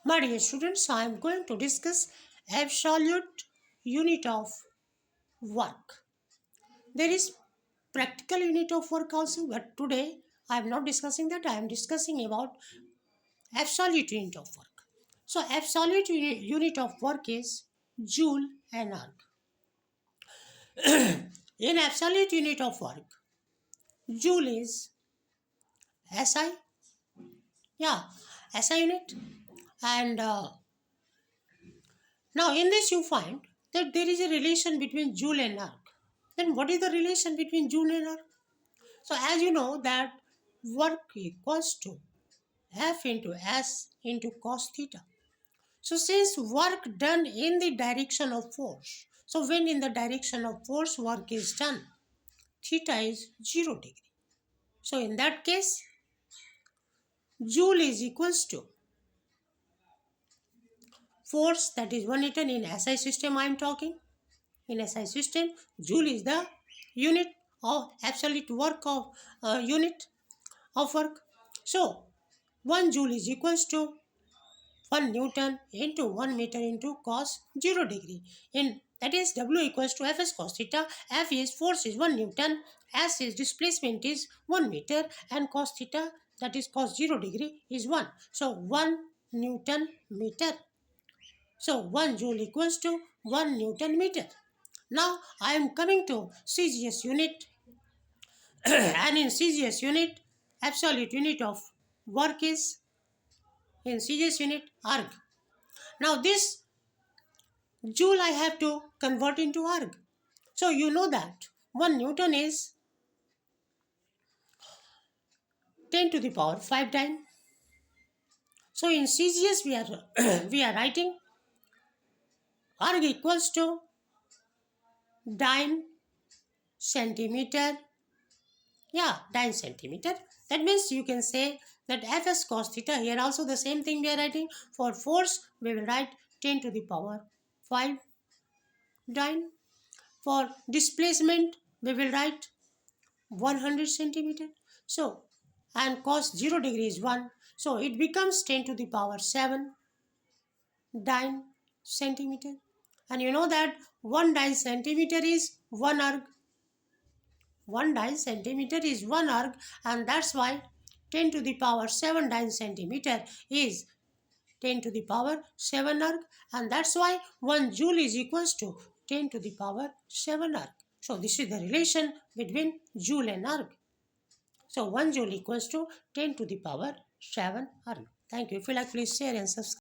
My dear students, I am going to discuss absolute unit of work. There is practical unit of work also, but today I am not discussing that. I am discussing about absolute unit of work. So, absolute unit of work is joule and erg. In absolute unit of work, joule is SI, yeah, SI unit, and now, in this you find that there is a relation between joule and erg. Then what is the relation between joule and erg? So as you know that work equals to F into S into cos theta. So since work done in the direction of force, so when in the direction of force work is done, theta is 0 degree. So in that case, joule is equals to force, that is 1 Newton. In SI system I am talking. In SI system, joule is the unit of absolute work of unit of work. So 1 joule is equals to 1 Newton into 1 meter into cos 0 degree. In that is W equals to Fs cos theta. F is force is 1 Newton. S is displacement is 1 meter, and cos theta, that is cos 0 degree, is 1. So 1 Newton meter. So 1 joule equals to 1 Newton meter. Now I am coming to CGS unit and in CGS unit, absolute unit of work is, in CGS unit, erg. Now this joule I have to convert into erg. So you know that 1 Newton is 10 to the power 5 dyne. So in CGS we are writing erg equals to dyne centimeter. Yeah, dyne centimeter. That means you can say that Fs cos theta, here also the same thing we are writing. For force, we will write 10 to the power 5 dyne. For displacement, we will write 100 centimeter. So, and cos 0 degree is 1. So, it becomes 10 to the power 7 dyne centimeter. And you know that 1 dyne centimeter is 1 erg. 1 dyne centimeter is 1 erg, and that's why 10 to the power 7 dyne centimeter is 10 to the power 7 erg, and that's why 1 joule is equals to 10 to the power 7 erg. So this is the relation between joule and erg. So 1 joule equals to 10 to the power 7 erg. Thank you. If you like, please share and subscribe.